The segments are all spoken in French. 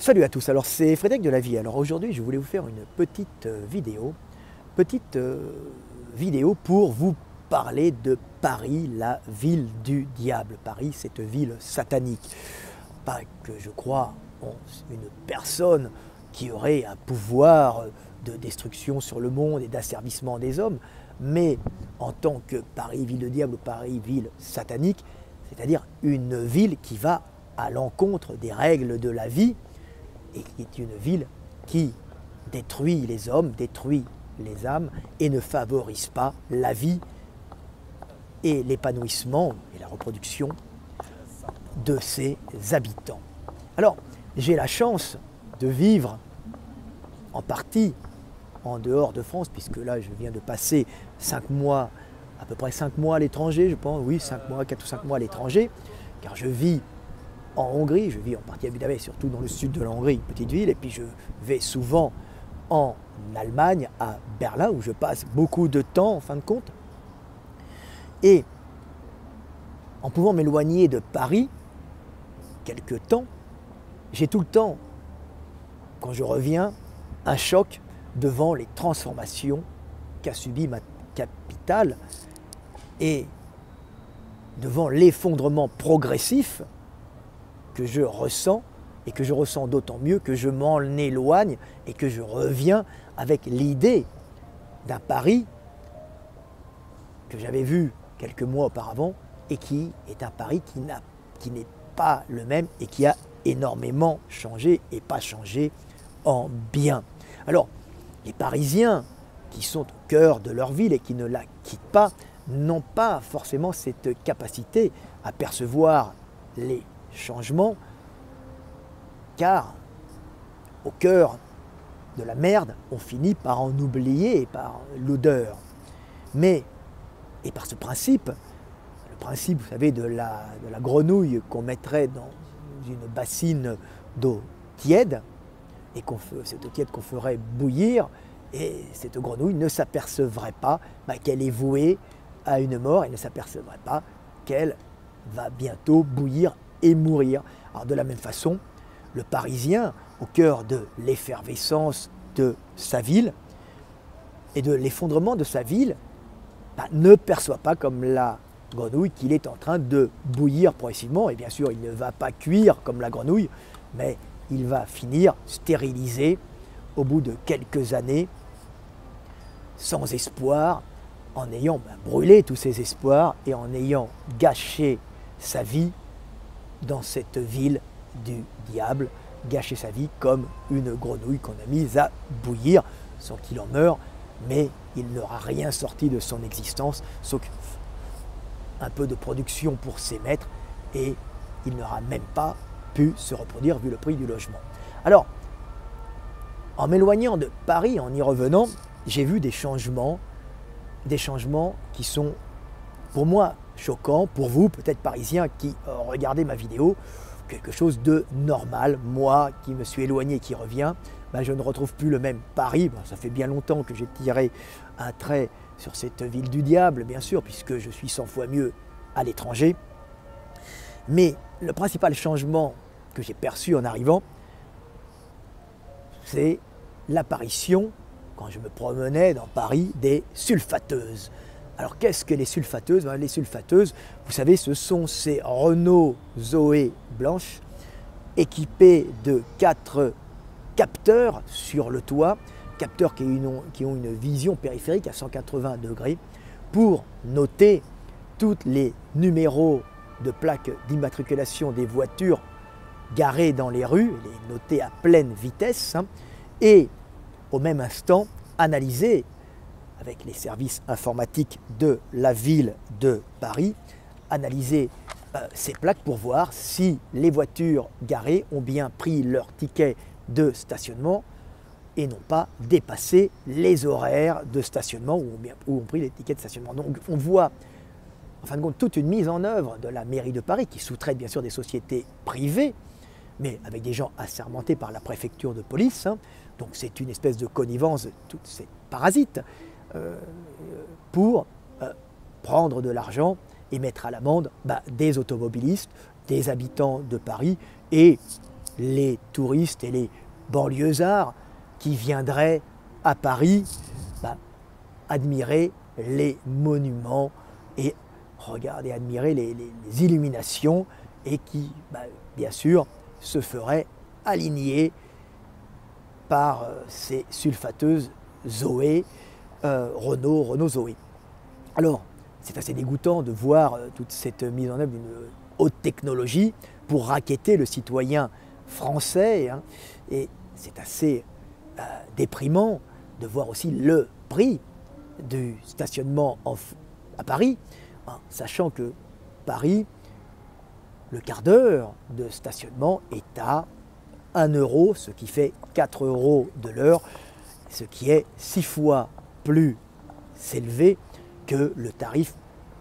Salut à tous, alors c'est Frédéric de la Vie. Alors aujourd'hui je voulais vous faire une petite vidéo pour vous parler de Paris, la ville du diable. Paris, cette ville satanique. Pas que je crois en une personne qui aurait un pouvoir de destruction sur le monde et d'asservissement des hommes, mais en tant que Paris, ville du diable, Paris, ville satanique, c'est-à-dire une ville qui va à l'encontre des règles de la vie, et qui est une ville qui détruit les hommes, détruit les âmes et ne favorise pas la vie et l'épanouissement et la reproduction de ses habitants. Alors, j'ai la chance de vivre en partie en dehors de France, puisque là je viens de passer 5 mois, à peu près 5 mois à l'étranger, je pense, oui, 5 mois, 4 ou 5 mois à l'étranger, car je vis en Hongrie, je vis en partie à Budapest, surtout dans le sud de la Hongrie, une petite ville, et puis je vais souvent en Allemagne, à Berlin, où je passe beaucoup de temps en fin de compte. Et en pouvant m'éloigner de Paris quelque temps, j'ai tout le temps, quand je reviens, un choc devant les transformations qu'a subi ma capitale et devant l'effondrement progressif que je ressens, et que je ressens d'autant mieux que je m'en éloigne et que je reviens avec l'idée d'un Paris que j'avais vu quelques mois auparavant et qui est un Paris qui n'est pas le même et qui a énormément changé et pas changé en bien. Alors, les Parisiens qui sont au cœur de leur ville et qui ne la quittent pas n'ont pas forcément cette capacité à percevoir les changements, car au cœur de la merde, on finit par en oublier, par l'odeur. Mais, et par ce principe, le principe, vous savez, de la grenouille qu'on mettrait dans une bassine d'eau tiède, et cette eau tiède qu'on ferait bouillir, et cette grenouille ne s'apercevrait pas qu'elle est vouée à une mort, elle ne s'apercevrait pas qu'elle va bientôt bouillir et mourir. Alors de la même façon, le Parisien, au cœur de l'effervescence de sa ville et de l'effondrement de sa ville, ne perçoit pas comme la grenouille qu'il est en train de bouillir progressivement. Et bien sûr, il ne va pas cuire comme la grenouille, mais il va finir stérilisé au bout de quelques années, sans espoir, en ayant brûlé tous ses espoirs et en ayant gâché sa vie dans cette ville du diable, gâcher sa vie comme une grenouille qu'on a mise à bouillir sans qu'il en meure, mais il n'aura rien sorti de son existence, sauf un peu de production pour ses maîtres, et il n'aura même pas pu se reproduire vu le prix du logement. Alors, en m'éloignant de Paris, en y revenant, j'ai vu des changements qui sont pour moi choquants, pour vous peut-être parisiens qui regardez ma vidéo, quelque chose de normal. Moi qui me suis éloigné et qui reviens, je ne retrouve plus le même Paris. Ça fait bien longtemps que j'ai tiré un trait sur cette ville du diable, bien sûr, puisque je suis 100 fois mieux à l'étranger. Mais le principal changement que j'ai perçu en arrivant, c'est l'apparition, quand je me promenais dans Paris, des sulfateuses. Alors qu'est-ce que les sulfateuses? Les sulfateuses, vous savez, ce sont ces Renault Zoé blanches équipées de 4 capteurs sur le toit, capteurs qui ont une vision périphérique à 180 degrés pour noter tous les numéros de plaques d'immatriculation des voitures garées dans les rues, les noter à pleine vitesse, et au même instant analyser avec les services informatiques de la ville de Paris, analyser ces plaques pour voir si les voitures garées ont bien pris leur ticket de stationnement et n'ont pas dépassé les horaires de stationnement ou ont pris les tickets de stationnement. Donc on voit en fin de compte toute une mise en œuvre de la mairie de Paris qui sous-traite bien sûr des sociétés privées, mais avec des gens assermentés par la préfecture de police. Donc c'est une espèce de connivence de toutes ces parasites pour prendre de l'argent et mettre à l'amende des automobilistes, des habitants de Paris et les touristes et les banlieusards qui viendraient à Paris admirer les monuments et regarder, admirer les illuminations et qui, bien sûr, se feraient aligner par ces sulfateuses Zoé, Renault Zoé. Alors, c'est assez dégoûtant de voir toute cette mise en œuvre d'une haute technologie pour racketter le citoyen français, hein, et c'est assez déprimant de voir aussi le prix du stationnement à Paris, hein, sachant que Paris, le quart d'heure de stationnement est à 1 euro, ce qui fait 4 euros de l'heure, ce qui est 6 fois plus élevé que le tarif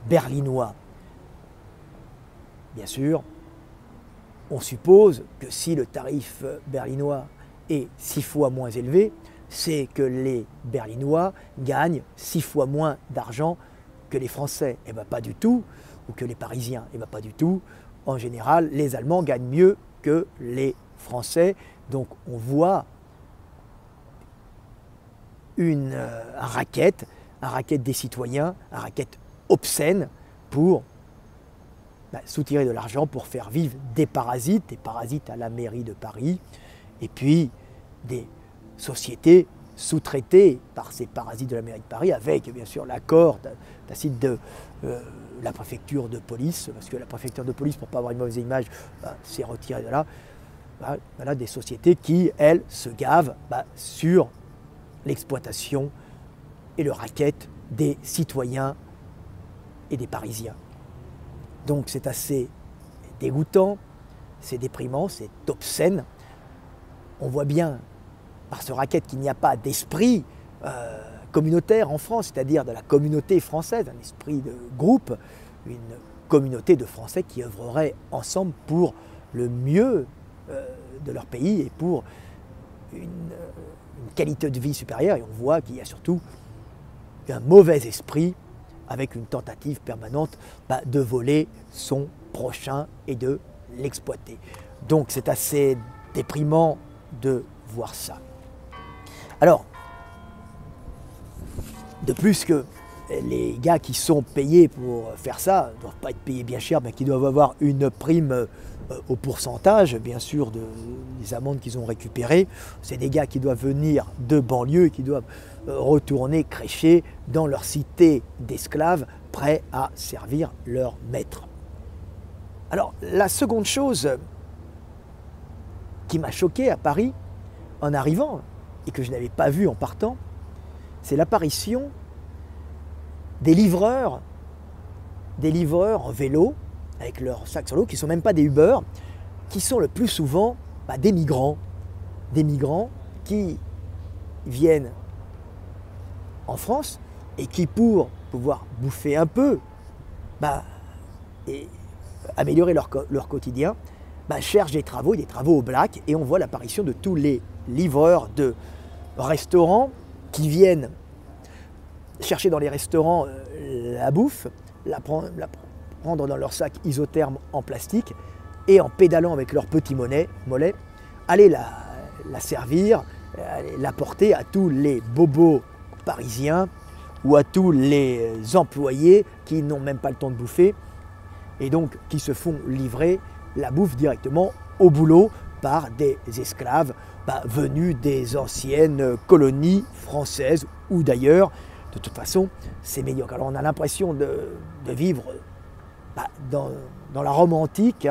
berlinois. Bien sûr, on suppose que si le tarif berlinois est 6 fois moins élevé, c'est que les Berlinois gagnent 6 fois moins d'argent que les Français. Eh bien pas du tout, ou que les Parisiens. Eh bien pas du tout. En général, les Allemands gagnent mieux que les Français. Donc on voit un racket des citoyens, un racket obscène pour soutirer de l'argent pour faire vivre des parasites à la mairie de Paris, et puis des sociétés sous-traitées par ces parasites de la mairie de Paris, avec bien sûr l'accord tacite de la préfecture de police, parce que la préfecture de police, pour ne pas avoir une mauvaise image, s'est retirée de là. Voilà des sociétés qui, elles, se gavent sur l'exploitation et le racket des citoyens et des Parisiens. Donc c'est assez dégoûtant, c'est déprimant, c'est obscène. On voit bien par ce racket qu'il n'y a pas d'esprit communautaire en France, c'est-à-dire de la communauté française, un esprit de groupe, une communauté de Français qui œuvreraient ensemble pour le mieux de leur pays et pour une qualité de vie supérieure. Et on voit qu'il y a surtout un mauvais esprit avec une tentative permanente de voler son prochain et de l'exploiter. Donc c'est assez déprimant de voir ça. Alors, de plus que les gars qui sont payés pour faire ça ne doivent pas être payés bien cher, mais qui doivent avoir une prime au pourcentage, bien sûr, des amendes qu'ils ont récupérées. C'est des gars qui doivent venir de banlieue, qui doivent retourner crécher dans leur cité d'esclaves, prêts à servir leur maître. Alors, la seconde chose qui m'a choqué à Paris, en arrivant, et que je n'avais pas vu en partant, c'est l'apparition des livreurs en vélo, avec leurs sacs sur l'eau, qui ne sont même pas des Uber, qui sont le plus souvent des migrants qui viennent en France et qui, pour pouvoir bouffer un peu et améliorer leur quotidien, cherchent des travaux au black, et on voit l'apparition de tous les livreurs de restaurants qui viennent chercher dans les restaurants la bouffe, la prendre dans leur sac isotherme en plastique et en pédalant avec leur petit mollet, aller la servir, la porter à tous les bobos parisiens ou à tous les employés qui n'ont même pas le temps de bouffer et donc qui se font livrer la bouffe directement au boulot par des esclaves venus des anciennes colonies françaises ou d'ailleurs. De toute façon, c'est médiocre. Alors on a l'impression de vivre dans la Rome antique,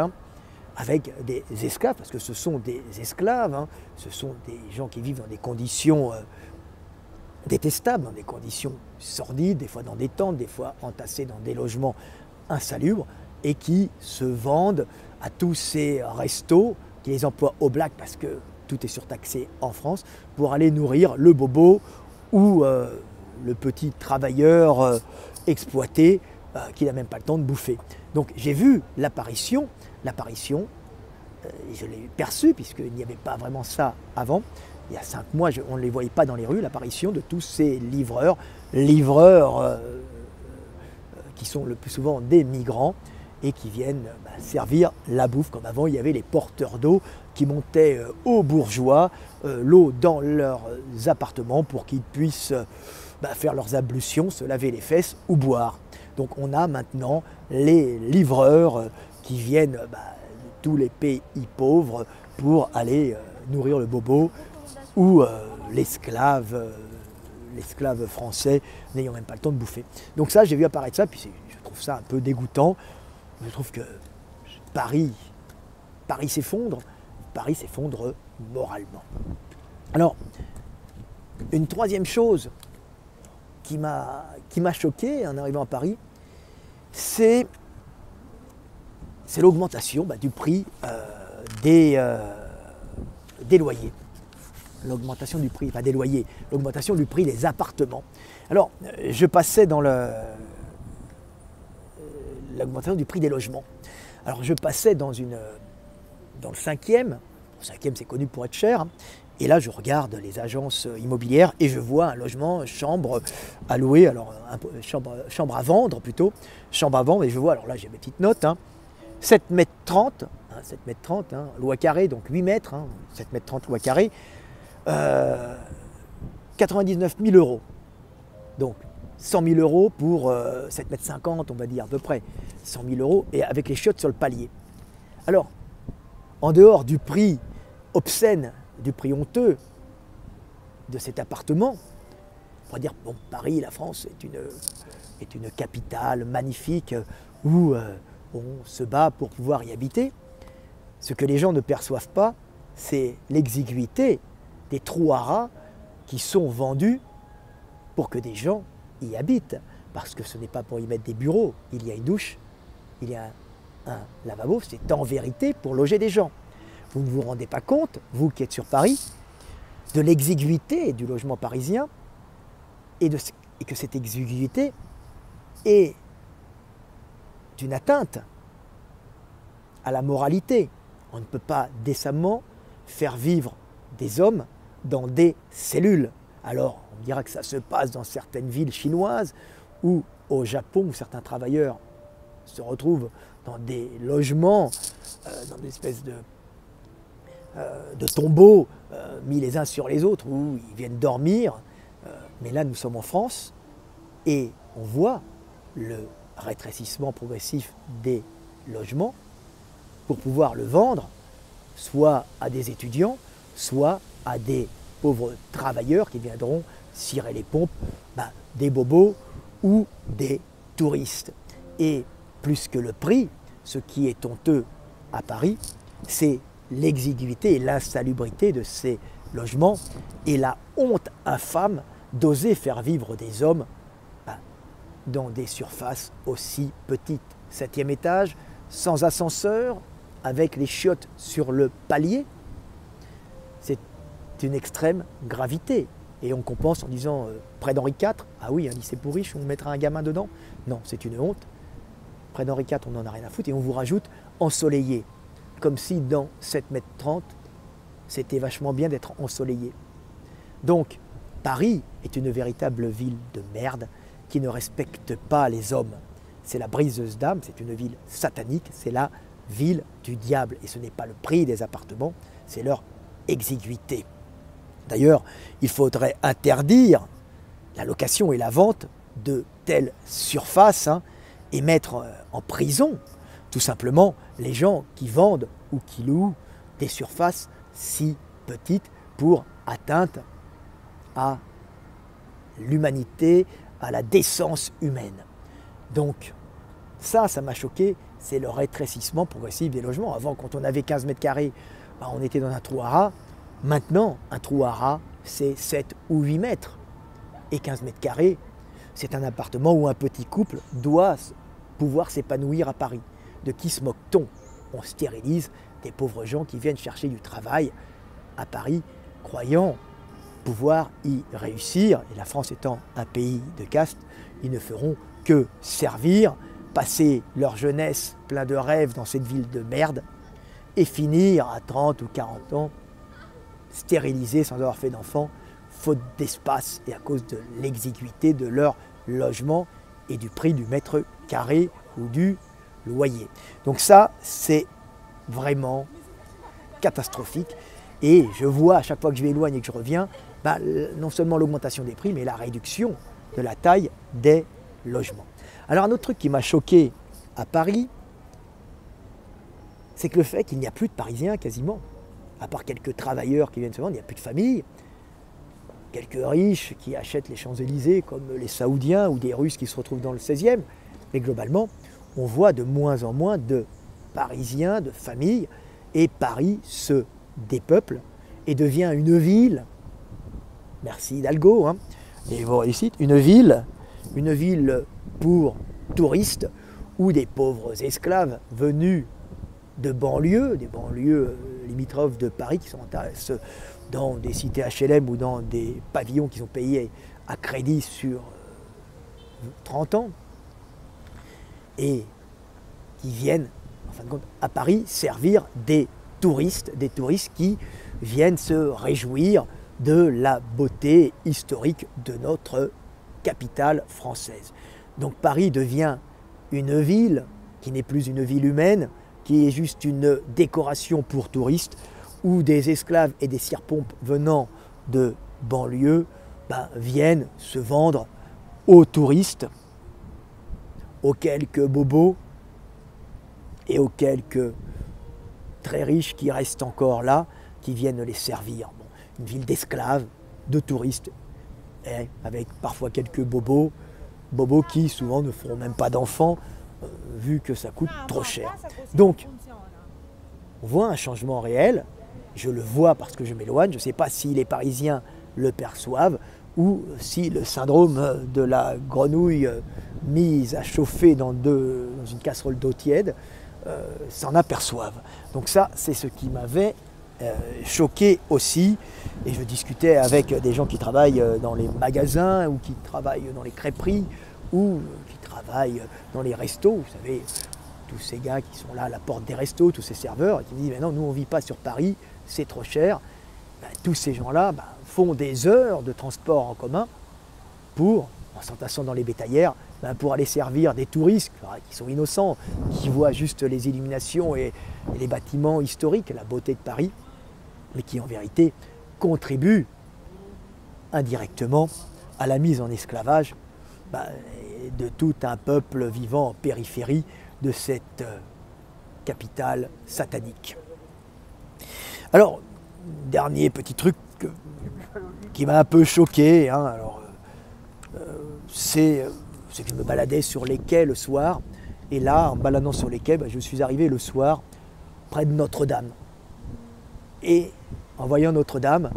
avec des esclaves, parce que ce sont des esclaves, ce sont des gens qui vivent dans des conditions détestables, dans des conditions sordides, des fois dans des tentes, des fois entassés dans des logements insalubres, et qui se vendent à tous ces restos qui les emploient au black parce que tout est surtaxé en France, pour aller nourrir le bobo ou le petit travailleur exploité qui n'a même pas le temps de bouffer. Donc j'ai vu l'apparition, je l'ai perçu puisqu'il n'y avait pas vraiment ça avant. Il y a 5 mois, on ne les voyait pas dans les rues, l'apparition de tous ces livreurs qui sont le plus souvent des migrants et qui viennent servir la bouffe. Comme avant, il y avait les porteurs d'eau qui montaient aux bourgeois l'eau dans leurs appartements pour qu'ils puissent faire leurs ablutions, se laver les fesses ou boire. Donc on a maintenant les livreurs qui viennent de tous les pays pauvres pour aller nourrir le bobo ou l'esclave français n'ayant même pas le temps de bouffer. Donc ça, j'ai vu apparaître ça, puis je trouve ça un peu dégoûtant. Je trouve que Paris s'effondre moralement. Alors, une troisième chose qui m'a choqué en arrivant à Paris, c'est l'augmentation du prix des loyers. L'augmentation du prix, pas des loyers, l'augmentation du prix des appartements. Alors, je passais dans l'augmentation du prix des logements. Alors, je passais dans le 5e. Le 5e, c'est connu pour être cher. Et là, je regarde les agences immobilières et je vois un logement, chambre à louer, alors chambre à vendre plutôt, chambre à vendre. Et je vois, alors là, j'ai mes petites notes, 7,30 m, 7,30 m, loi carré, donc 8 mètres, 7,30 m loi carré, 99 000 €. Donc 100 000 € pour 7,50 m, on va dire à peu près, 100 000 €, et avec les chiottes sur le palier. Alors, en dehors du prix obscène, du prix honteux de cet appartement, on pourrait dire, bon, Paris, la France, est une capitale magnifique où on se bat pour pouvoir y habiter. Ce que les gens ne perçoivent pas, c'est l'exiguïté des trous à rats qui sont vendus pour que des gens y habitent. Parce que ce n'est pas pour y mettre des bureaux, il y a une douche, il y a un lavabo, c'est en vérité pour loger des gens. Vous ne vous rendez pas compte, vous qui êtes sur Paris, de l'exiguïté du logement parisien et que cette exiguïté est une atteinte à la moralité. On ne peut pas décemment faire vivre des hommes dans des cellules. Alors, on dira que ça se passe dans certaines villes chinoises ou au Japon où certains travailleurs se retrouvent dans des logements, dans des espèces de tombeaux mis les uns sur les autres où ils viennent dormir. Mais là, nous sommes en France et on voit le rétrécissement progressif des logements pour pouvoir le vendre soit à des étudiants, soit à des pauvres travailleurs qui viendront cirer les pompes des bobos ou des touristes. Et plus que le prix, ce qui est honteux à Paris, c'est l'exiguïté et l'insalubrité de ces logements et la honte infâme d'oser faire vivre des hommes dans des surfaces aussi petites. 7e étage, sans ascenseur, avec les chiottes sur le palier, c'est une extrême gravité. Et on compense en disant près d'Henri IV, ah oui, un lycée pour riches, on mettra un gamin dedans. Non, c'est une honte. Près d'Henri IV, on n'en a rien à foutre et on vous rajoute ensoleillé. Comme si dans 7,30 m, c'était vachement bien d'être ensoleillé. Donc, Paris est une véritable ville de merde qui ne respecte pas les hommes. C'est la briseuse d'âme, c'est une ville satanique, c'est la ville du diable. Et ce n'est pas le prix des appartements, c'est leur exiguïté. D'ailleurs, il faudrait interdire la location et la vente de telles surfaces et mettre en prison tout simplement les gens qui vendent ou qui louent des surfaces si petites pour atteinte à l'humanité, à la décence humaine. Donc ça m'a choqué, c'est le rétrécissement progressif des logements. Avant, quand on avait 15 mètres carrés, on était dans un trou à rats. Maintenant, un trou à rats, c'est 7 ou 8 mètres. Et 15 mètres carrés, c'est un appartement où un petit couple doit pouvoir s'épanouir à Paris. De qui se moque-t-on? On stérilise des pauvres gens qui viennent chercher du travail à Paris, croyant pouvoir y réussir. Et la France étant un pays de caste, ils ne feront que servir, passer leur jeunesse plein de rêves dans cette ville de merde et finir à 30 ou 40 ans stérilisés sans avoir fait d'enfants, faute d'espace et à cause de l'exiguïté de leur logement et du prix du mètre carré ou du loyer. Donc ça, c'est vraiment catastrophique. Et je vois à chaque fois que je m'éloigne et que je reviens, non seulement l'augmentation des prix, mais la réduction de la taille des logements. Alors un autre truc qui m'a choqué à Paris, c'est que le fait qu'il n'y a plus de Parisiens quasiment, à part quelques travailleurs qui viennent se vendre, il n'y a plus de familles, quelques riches qui achètent les Champs-Élysées comme les Saoudiens ou des Russes qui se retrouvent dans le 16e, mais globalement, on voit de moins en moins de Parisiens, de familles, et Paris se dépeuple et devient une ville, merci Hidalgo, et vos réussites, une ville pour touristes où des pauvres esclaves venus de banlieues, des banlieues limitrophes de Paris qui sont dans des cités HLM ou dans des pavillons qu'ils ont payés à crédit sur 30 ans et qui viennent en fin de compte à Paris servir des touristes qui viennent se réjouir de la beauté historique de notre capitale française. Donc Paris devient une ville qui n'est plus une ville humaine, qui est juste une décoration pour touristes, où des esclaves et des cire-pompes venant de banlieue viennent se vendre aux touristes, aux quelques bobos et aux quelques très riches qui restent encore là, qui viennent les servir. Bon, une ville d'esclaves, de touristes, et avec parfois quelques bobos qui souvent ne feront même pas d'enfants, vu que ça coûte trop cher. Donc, on voit un changement réel, je le vois parce que je m'éloigne, je ne sais pas si les Parisiens le perçoivent, ou si le syndrome de la grenouille mise à chauffer dans une casserole d'eau tiède s'en aperçoivent. Donc ça, c'est ce qui m'avait choqué aussi. Et je discutais avec des gens qui travaillent dans les magasins ou qui travaillent dans les crêperies ou qui travaillent dans les restos. Vous savez, tous ces gars qui sont là à la porte des restos, tous ces serveurs, et qui me disent « Mais non, nous on ne vit pas sur Paris, c'est trop cher. » Tous ces gens-là font des heures de transport en commun en s'entassant dans les bétaillères, pour aller servir des touristes qui sont innocents, qui voient juste les illuminations et les bâtiments historiques, la beauté de Paris, mais qui en vérité contribuent indirectement à la mise en esclavage de tout un peuple vivant en périphérie de cette capitale satanique. Alors, dernier petit truc qui m'a un peu choqué, c'est que je me baladais sur les quais le soir, et là, en me baladant sur les quais, je suis arrivé le soir près de Notre-Dame. Et en voyant Notre-Dame,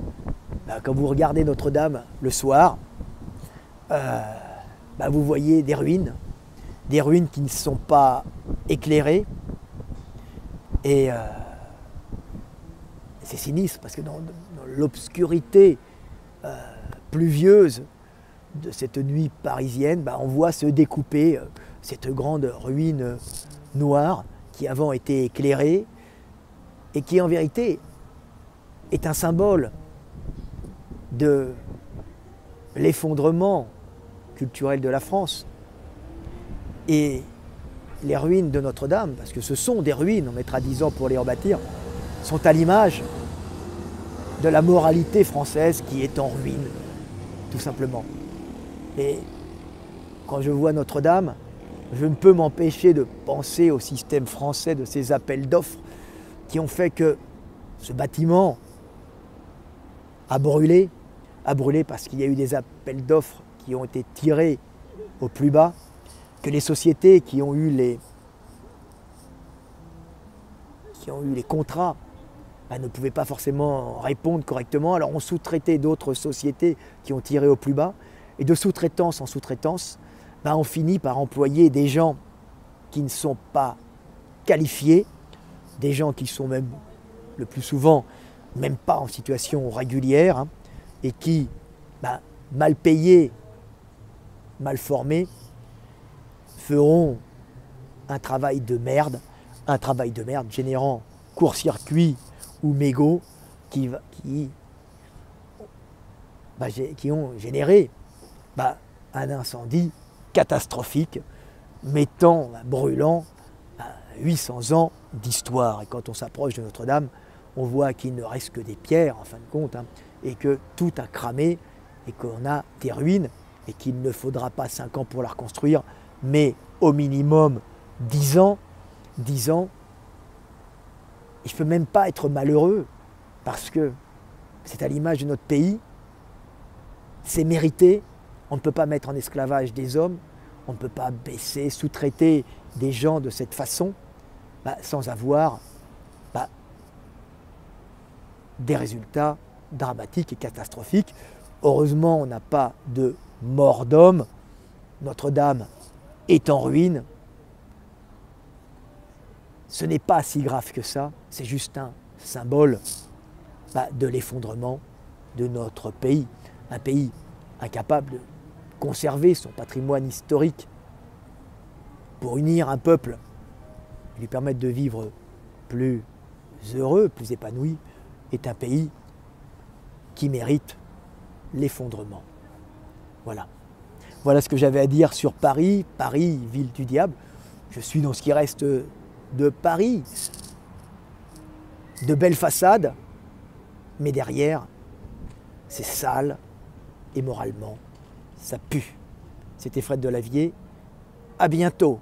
quand vous regardez Notre-Dame le soir, vous voyez des ruines qui ne sont pas éclairées, et c'est sinistre parce que dans l'obscurité pluvieuse de cette nuit parisienne, on voit se découper cette grande ruine noire qui avant était éclairée et qui en vérité est un symbole de l'effondrement culturel de la France. Et les ruines de Notre-Dame, parce que ce sont des ruines, on mettra 10 ans pour les rebâtir, sont à l'image de la moralité française qui est en ruine, tout simplement. Et quand je vois Notre-Dame, je ne peux m'empêcher de penser au système français de ces appels d'offres qui ont fait que ce bâtiment a brûlé parce qu'il y a eu des appels d'offres qui ont été tirés au plus bas, que les sociétés qui ont eu les contrats ne pouvaient pas forcément répondre correctement, alors on sous-traitait d'autres sociétés qui ont tiré au plus bas. Et de sous-traitance en sous-traitance, on finit par employer des gens qui ne sont pas qualifiés, des gens qui sont même, le plus souvent, même pas en situation régulière, et qui, mal payés, mal formés, feront un travail de merde générant court-circuit ou mégots qui ont généré un incendie catastrophique, brûlant 800 ans d'histoire. Et quand on s'approche de Notre-Dame, on voit qu'il ne reste que des pierres, en fin de compte, hein, et que tout a cramé, et qu'on a des ruines, et qu'il ne faudra pas 5 ans pour la reconstruire, mais au minimum 10 ans. 10 ans. Et je ne peux même pas être malheureux, parce que c'est à l'image de notre pays, c'est mérité. On ne peut pas mettre en esclavage des hommes, on ne peut pas baisser, sous-traiter des gens de cette façon, sans avoir des résultats dramatiques et catastrophiques. Heureusement, on n'a pas de mort d'homme. Notre-Dame est en ruine. Ce n'est pas si grave que ça, c'est juste un symbole de l'effondrement de notre pays. Un pays incapable de conserver son patrimoine historique pour unir un peuple et lui permettre de vivre plus heureux, plus épanoui, est un pays qui mérite l'effondrement. Voilà. Voilà ce que j'avais à dire sur Paris, Paris, ville du diable. Je suis dans ce qui reste de Paris, de belles façades, mais derrière, c'est sale et moralement, ça pue. C'était Fred Delavier, à bientôt.